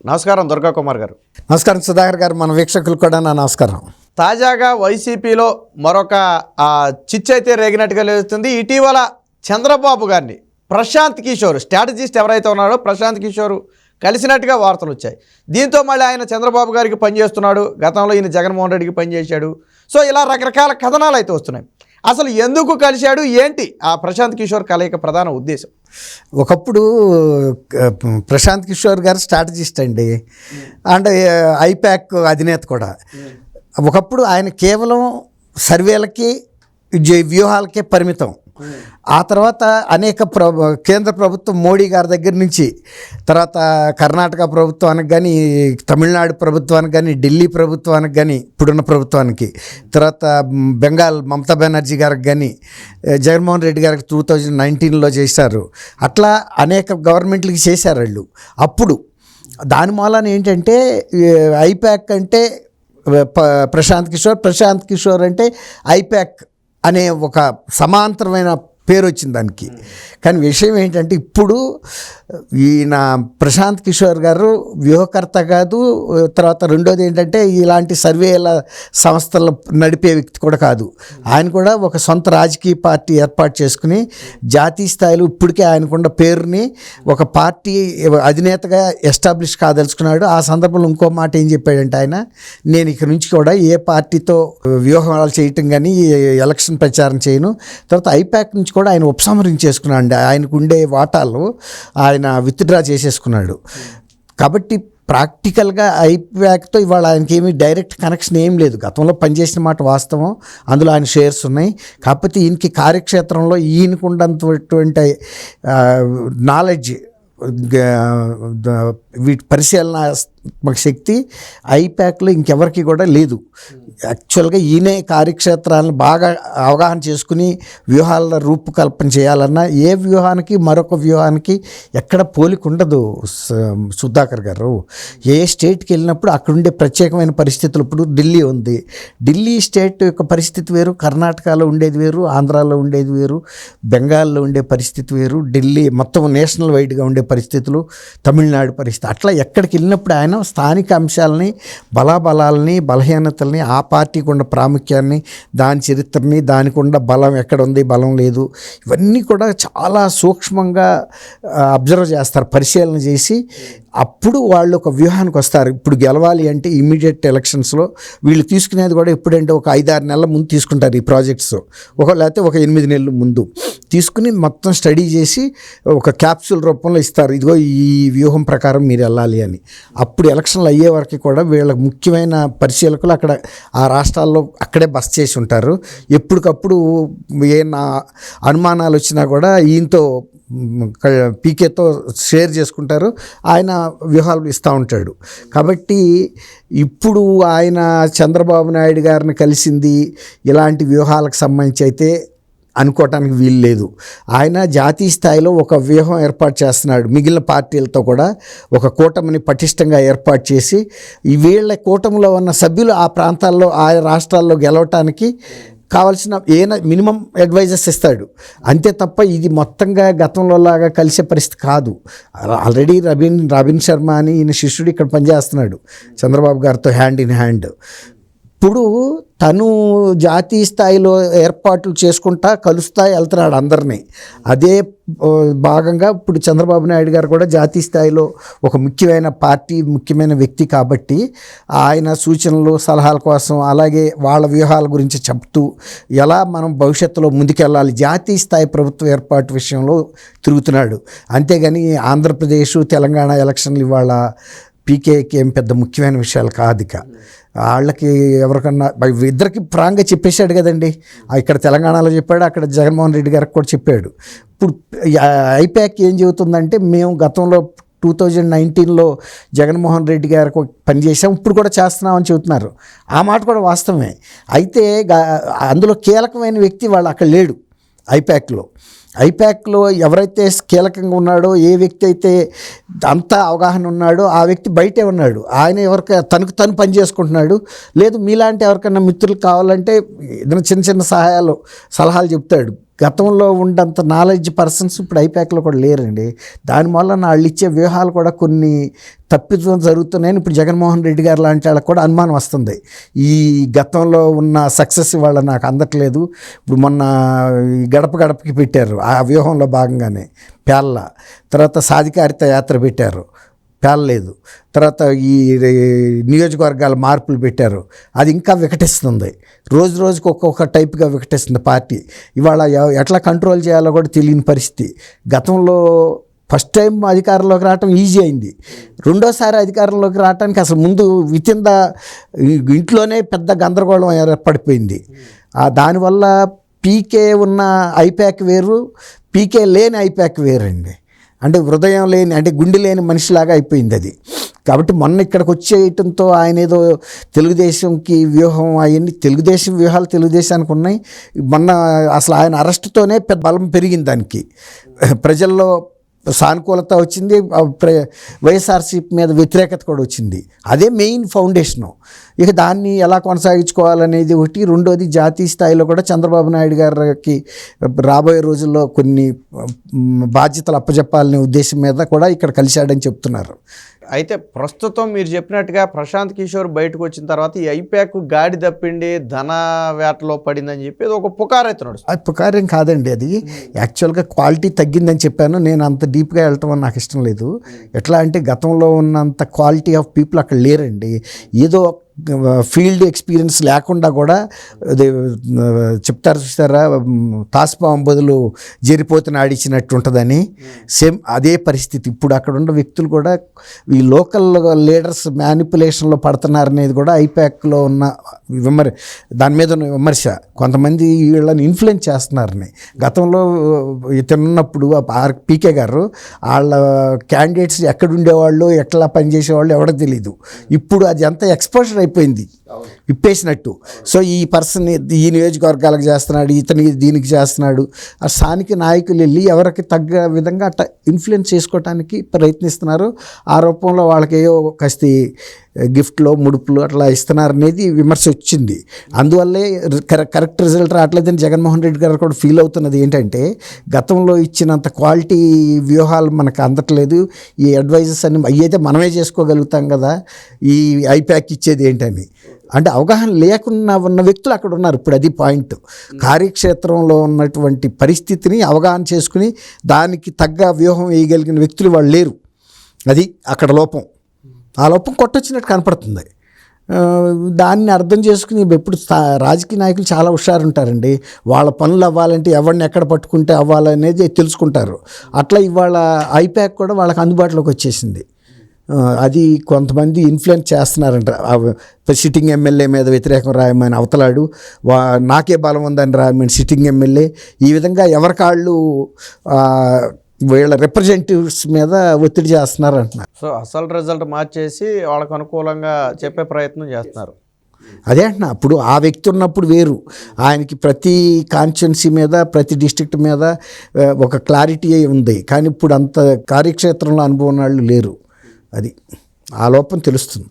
నమస్కారం దుర్గా కుమార్ గారు. నమస్కారం సుధాకర్ గారు, మన వీక్షకులు కూడా నా నమస్కారం. తాజాగా వైసీపీలో మరొక చిచ్చు అయితే రేగినట్టుగా లేస్తుంది. ఇటీవల చంద్రబాబు గారిని ప్రశాంత్ కిషోర్, స్ట్రాటజిస్ట్ ఎవరైతే ఉన్నాడో ప్రశాంత్ కిషోర్ కలిసినట్టుగా వార్తలు వచ్చాయి. దీంతో మళ్ళీ ఆయన చంద్రబాబు గారికి పనిచేస్తున్నాడు, గతంలో ఈయన జగన్మోహన్ రెడ్డికి పనిచేశాడు. సో ఇలా రకరకాల కథనాలు అయితే వస్తున్నాయి. అసలు ఎందుకు కలిశాడు, ఏంటి ఆ ప్రశాంత్ కిషోర్ కలయిక ప్రధాన ఉద్దేశం? ఒకప్పుడు ప్రశాంత్ కిషోర్ గారు స్ట్రాటజిస్ట్ అండి, అండ్ ఐపాక్ అధినేత కూడా. ఒకప్పుడు ఆయన కేవలం సర్వేలకి వ్యూహాలకే పరిమితం. ఆ తర్వాత అనేక కేంద్ర ప్రభుత్వం మోడీ గారి దగ్గర నుంచి, తర్వాత కర్ణాటక ప్రభుత్వానికి కానీ, తమిళనాడు ప్రభుత్వానికి కానీ, ఢిల్లీ ప్రభుత్వానికి కానీ, ఇప్పుడున్న ప్రభుత్వానికి, తర్వాత బెంగాల్ మమతా బెనర్జీ గారికి కానీ, జగన్మోహన్ రెడ్డి గారికి 2019లో చేశారు. అట్లా అనేక గవర్నమెంట్లకి చేశారు వాళ్ళు. అప్పుడు దాని మూలాన ఏంటంటే ఐపాక్ అంటే ప్రశాంత్ కిషోర్ అంటే ఐపాక్ అనే ఒక సమాంతరమైన పేరు వచ్చింది దానికి. కానీ విషయం ఏంటంటే ఇప్పుడు ఈయన ప్రశాంత్ కిషోర్ గారు వ్యూహకర్త కాదు, తర్వాత రెండోది ఏంటంటే ఇలాంటి సర్వేల సంస్థలు నడిపే వ్యక్తి కూడా కాదు. ఆయన కూడా ఒక సొంత రాజకీయ పార్టీ ఏర్పాటు చేసుకుని జాతీయ స్థాయిలో ఇప్పటికే ఆయనకున్న పేరుని ఒక పార్టీ అధినేతగా ఎస్టాబ్లిష్ కాదలుచుకున్నాడు. ఆ సందర్భంలో ఇంకో మాట ఏం చెప్పాడంటే ఆయన, నేను ఇక నుంచి కూడా ఏ పార్టీతో వ్యూహాలు చేయటం కానీ ఎలక్షన్ ప్రచారం చేయను, తర్వాత ఐపాక్ నుంచి కూడా ఆయన ఉపసంహరించేసుకున్నాడు. ఆయనకు ఉండే వాటాలు ఆయన విత్డ్రా చేసేసుకున్నాడు. కాబట్టి ప్రాక్టికల్గా ఐపాక్తో ఇవాళ ఆయనకి ఏమీ డైరెక్ట్ కనెక్షన్ ఏం లేదు. గతంలో పనిచేసిన మాట వాస్తవం, అందులో ఆయన షేర్స్ ఉన్నాయి. కాకపోతే ఈయనకి కార్యక్షేత్రంలో ఈయనకు ఉన్నటువంటి నాలెడ్జ్, వీటి పరిశీలనాత్మక శక్తి ఐపాక్లో ఇంకెవరికి కూడా లేదు. యాక్చువల్గా ఈయనే కార్యక్షేత్రాలను బాగా అవగాహన చేసుకుని వ్యూహాల రూపకల్పన చేయాలన్నా ఏ వ్యూహానికి మరొక వ్యూహానికి ఎక్కడ పోలిక ఉండదు సుధాకర్ గారు. ఏ స్టేట్కి వెళ్ళినప్పుడు అక్కడ ఉండే ప్రత్యేకమైన పరిస్థితులు, ఇప్పుడు ఢిల్లీ ఉంది, ఢిల్లీ స్టేట్ యొక్క పరిస్థితి వేరు, కర్ణాటకలో ఉండేది వేరు, ఆంధ్రాలో ఉండేది వేరు, బెంగాల్లో ఉండే పరిస్థితి వేరు, ఢిల్లీ మొత్తం నేషనల్ వైడ్గా ఉండే పరిస్థితులు, తమిళనాడు పరిస్థితి. అట్లా ఎక్కడికి వెళ్ళినప్పుడు ఆయన స్థానిక అంశాలని, బలాబలాలని, బలహీనతల్ని, ఆ పార్టీకి ఉన్న ప్రాముఖ్యాన్ని, దాని చరిత్రని, దానికి ఉన్న బలం ఎక్కడ ఉంది, బలం లేదు, ఇవన్నీ కూడా చాలా సూక్ష్మంగా అబ్జర్వ్ చేస్తారు, పరిశీలన చేసి అప్పుడు వాళ్ళు ఒక వ్యూహానికి వస్తారు. ఇప్పుడు గెలవాలి అంటే ఇమ్మీడియట్ ఎలక్షన్స్లో వీళ్ళు తీసుకునేది కూడా ఎప్పుడంటే ఒక 5-6 నెలల ముందు తీసుకుంటారు ఈ ప్రాజెక్ట్స్, లేకపోతే ఒక 8 నెలల ముందు తీసుకుని మొత్తం స్టడీ చేసి ఒక క్యాప్సూల్ రూపంలో ఇస్తారు, ఇదిగో ఈ వ్యూహం ప్రకారం మీరు వెళ్ళాలి అని. అప్పుడు ఎలక్షన్లు అయ్యే వరకు కూడా వీళ్ళ ముఖ్యమైన పరిశీలకులు అక్కడ ఆ రాష్ట్రాల్లో అక్కడే బస చేసి ఉంటారు. ఎప్పటికప్పుడు ఏమైనా అనుమానాలు వచ్చినా కూడా ఈయనతో పీకేతో షేర్ చేసుకుంటారు, ఆయన వ్యూహాలు ఇస్తూ ఉంటాడు. కాబట్టి ఇప్పుడు ఆయన చంద్రబాబు నాయుడు గారిని కలిసింది ఇలాంటి వ్యూహాలకు సంబంధించి అయితే అనుకోవటానికి వీలు లేదు. ఆయన జాతీయ స్థాయిలో ఒక వ్యూహం ఏర్పాటు చేస్తున్నాడు. మిగిలిన పార్టీలతో కూడా ఒక కూటమిని పటిష్టంగా ఏర్పాటు చేసి వీళ్ళ కూటమిలో ఉన్న సభ్యులు ఆ ప్రాంతాల్లో, ఆ రాష్ట్రాల్లో గెలవటానికి కావాల్సిన మినిమం అడ్వైజెస్ ఇస్తాడు అంతే తప్ప ఇది మొత్తంగా గతంలో లాగా కలిసే పరిస్థితి కాదు. ఆల్రెడీ రబీన్ శర్మ అని ఈయన శిష్యుడు ఇక్కడ పనిచేస్తున్నాడు చంద్రబాబు గారితో హ్యాండ్ ఇన్ హ్యాండ్. ఇప్పుడు తను జాతీయ స్థాయిలో ఏర్పాట్లు చేసుకుంటా కలుస్తా వెళ్తున్నాడు అందరినీ. అదే భాగంగా ఇప్పుడు చంద్రబాబు నాయుడు గారు కూడా జాతీయ స్థాయిలో ఒక ముఖ్యమైన పార్టీ, ముఖ్యమైన వ్యక్తి కాబట్టి ఆయన సూచనలు, సలహాల కోసం, అలాగే వాళ్ళ వ్యూహాల గురించి చెప్తూ ఎలా మనం భవిష్యత్తులో ముందుకెళ్ళాలి, జాతీయ స్థాయి ప్రభుత్వ ఏర్పాటు విషయంలో తిరుగుతున్నాడు. అంతేగాని ఆంధ్రప్రదేశ్, తెలంగాణ ఎలక్షన్లు ఇవాళ పీకేకి ఏం పెద్ద ముఖ్యమైన విషయాలు కాదు. ఇక వాళ్ళకి ఎవరికన్నా ఇద్దరికి ఫ్రాంక్గా చెప్పేశాడు కదండి. ఇక్కడ తెలంగాణలో చెప్పాడు, అక్కడ జగన్మోహన్ రెడ్డి గారికి కూడా చెప్పాడు. ఇప్పుడు ఐపాక్ ఏం చెబుతుందంటే, మేము గతంలో 2019లో జగన్మోహన్ రెడ్డి గారికి పనిచేసాం, ఇప్పుడు కూడా చేస్తున్నామని చెబుతున్నారు. ఆ మాట కూడా వాస్తవమే. అయితే అందులో కీలకమైన వ్యక్తి వాళ్ళు అక్కడ లేడు. ఐపాక్లో ఎవరైతే కీలకంగా ఉన్నాడో, ఏ వ్యక్తి అయితే అంతా అవగాహన ఉన్నాడో ఆ వ్యక్తి బయటే ఉన్నాడు. ఆయన తనకు తను పని చేసుకుంటున్నాడు. లేదు మీలాంటి ఎవరికైనా మిత్రులు కావాలంటే ఏదైనా చిన్న చిన్న సలహాలు చెప్తాడు. గతంలో ఉండంత నాలెడ్జ్ పర్సన్స్ ఇప్పుడు ఐపాక్లో కూడా లేరండి. దానివల్ల వాళ్ళు ఇచ్చే వ్యూహాలు కూడా కొన్ని తప్పిదం జరుగుతున్నాయని ఇప్పుడు జగన్మోహన్ రెడ్డి గారు లాంటి వాళ్ళకి కూడా అనుమానం వస్తుంది. ఈ గతంలో ఉన్న సక్సెస్ వాళ్ళ నాకు అందట్లేదు. ఇప్పుడు మొన్న గడప గడపకి పెట్టారు, ఆ వ్యూహంలో భాగంగానే పేర్ల. తర్వాత సాధికారిత యాత్ర పెట్టారు, పేర్లేదు. తర్వాత ఈ నియోజకవర్గాల మార్పులు పెట్టారు, అది ఇంకా వికటిస్తుంది. రోజు రోజుకి ఒక్కొక్క టైప్గా వికటిస్తుంది పార్టీ. ఇవాళ ఎట్లా కంట్రోల్ చేయాలో కూడా తెలియని పరిస్థితి. గతంలో ఫస్ట్ టైం అధికారంలోకి రావటం ఈజీ అయింది. రెండోసారి అధికారంలోకి రావడానికి అసలు ముందు ఇంట్లోనే పెద్ద గందరగోళం ఏర్పడిపోయింది. దానివల్ల పీకే ఉన్న ఐపాక్ వేరు, పీకే లేని ఐపాక్ వేరండి. అంటే హృదయం లేని, అంటే గుండె లేని మనిషిలాగా అయిపోయింది అది. కాబట్టి మొన్న ఇక్కడికి వచ్చేయటంతో ఆయన ఏదో తెలుగుదేశంకి వ్యూహం అవన్నీ, తెలుగుదేశం వ్యూహాలు తెలుగుదేశానికి ఉన్నాయి. మొన్న అసలు ఆయన అరెస్టుతోనే పెద్ద బలం పెరిగింది, దానికి ప్రజల్లో సానుకూలత వచ్చింది, వైఎస్ఆర్సీపీ మీద వ్యతిరేకత కూడా వచ్చింది. అదే మెయిన్ ఫౌండేషను. ఇక దాన్ని ఎలా కొనసాగించుకోవాలనేది ఒకటి. రెండోది జాతీయ స్థాయిలో కూడా చంద్రబాబు నాయుడు గారికి రాబోయే రోజుల్లో కొన్ని బాధ్యతలు అప్పచెప్పాలనే ఉద్దేశం మీద కూడా ఇక్కడ కలిశాడని చెప్తున్నారు. అయితే ప్రస్తుతం మీరు చెప్పినట్టుగా ప్రశాంత్ కిషోర్ బయటకు వచ్చిన తర్వాత ఈ ఐపాక్ గాడి తప్పిండి ధన వేటలో పడిందని చెప్పి ఒక పుకారు అయితే నడుస్తుంది. అది పుకారేం కాదండి, అది యాక్చువల్గా క్వాలిటీ తగ్గిందని చెప్పాను. నేను అంత డీప్గా వెళ్ళటం నాకు ఇష్టం లేదు. ఎట్లా అంటే గతంలో ఉన్నంత క్వాలిటీ ఆఫ్ పీపుల్ అక్కడ లేరండి. ఏదో ఫీల్డ్ ఎక్స్పీరియన్స్ లేకుండా కూడా చెప్తారు చూస్తారా, తాసుపాము బదులు జరిపోతున్న ఆడిచ్చినట్టు ఉంటుందని. సేమ్ అదే పరిస్థితి. ఇప్పుడు అక్కడ ఉన్న వ్యక్తులు కూడా ఈ లోకల్ లీడర్స్ మ్యానిపులేషన్లో పడుతున్నారనేది కూడా ఐపాక్లో ఉన్న దాని మీద ఉన్న విమర్శ. కొంతమంది వీళ్ళని ఇన్ఫ్లుయెన్స్ చేస్తున్నారని. గతంలో ఇతనున్నప్పుడు పీకే గారు వాళ్ళ క్యాండిడేట్స్ ఎక్కడుండేవాళ్ళు, ఎట్లా పనిచేసేవాళ్ళు ఎవడో తెలియదు. ఇప్పుడు అది ఎంత ఎక్స్పోజర్ అయిపోయింది, విప్పేసినట్టు. సో ఈ పర్సన్ ఈ నియోజకవర్గాలకు చేస్తున్నాడు, ఇతని దీనికి చేస్తున్నాడు. ఆ స్థానిక నాయకులు వెళ్ళి ఎవరికి తగ్గ విధంగా అట్లా ఇన్ఫ్లుయెన్స్ చేసుకోవడానికి ప్రయత్నిస్తున్నారు. ఆ రూపంలో వాళ్ళకి ఏవో కస్తి గిఫ్ట్లు, ముడుపులు అట్లా ఇస్తున్నారనేది విమర్శ వచ్చింది. అందువల్లే కరెక్ట్ రిజల్ట్ రావట్లేదని జగన్మోహన్ రెడ్డి గారు కూడా ఫీల్ అవుతున్నది. ఏంటంటే గతంలో ఇచ్చినంత క్వాలిటీ వ్యూహాలు మనకు అందట్లేదు. ఈ అడ్వైజెస్ అన్ని అయ్యైతే మనమే చేసుకోగలుగుతాం కదా, ఈ ఐపాక్ ఇచ్చేది ఏంటని. అంటే అవగాహన లేకుండా ఉన్న వ్యక్తులు అక్కడ ఉన్నారు. ఇప్పుడు అది పాయింట్. కార్యక్షేత్రంలో ఉన్నటువంటి పరిస్థితిని అవగాహన చేసుకుని దానికి తగ్గ వ్యూహం వేయగలిగిన వ్యక్తులు వాళ్ళు లేరు. అది అక్కడ లోపం. ఆ లోపం కొట్టొచ్చినట్టు కనపడుతుంది. దాన్ని అర్థం చేసుకుని ఎప్పుడు రాజకీయ నాయకులు చాలా హుషారుంటారండి. వాళ్ళ పనులు అవ్వాలంటే ఎవరిని ఎక్కడ పట్టుకుంటే అవ్వాలనేది తెలుసుకుంటారు. అట్లా ఇవాళ ఐపాక్ కూడా వాళ్ళకి అందుబాటులోకి వచ్చేసింది. అది కొంతమంది ఇన్ఫ్లుయెన్స్ చేస్తున్నారంట. సిట్టింగ్ ఎమ్మెల్యే మీద వ్యతిరేకం రాయమని అవతలాడు, నాకే బలం ఉందని రాయమని సిట్టింగ్ ఎమ్మెల్యే. ఈ విధంగా ఎవరికాళ్ళు వీళ్ళ రిప్రజెంటేటివ్స్ మీద ఒత్తిడి చేస్తున్నారు అంటున్నారు. సో అసలు రిజల్ట్ మార్చేసి వాళ్ళకు అనుకూలంగా చెప్పే ప్రయత్నం చేస్తున్నారు. అదే అంటున్నా. అప్పుడు ఆ వ్యక్తి ఉన్నప్పుడు వేరు, ఆయనకి ప్రతి కాన్స్టిట్యున్సీ మీద, ప్రతి డిస్ట్రిక్ట్ మీద ఒక క్లారిటీ ఉంది. కానీ ఇప్పుడు అంత కార్యక్షేత్రంలో అనుభవం వాళ్ళు లేరు. అది ఆ లోపం తెలుస్తుంది.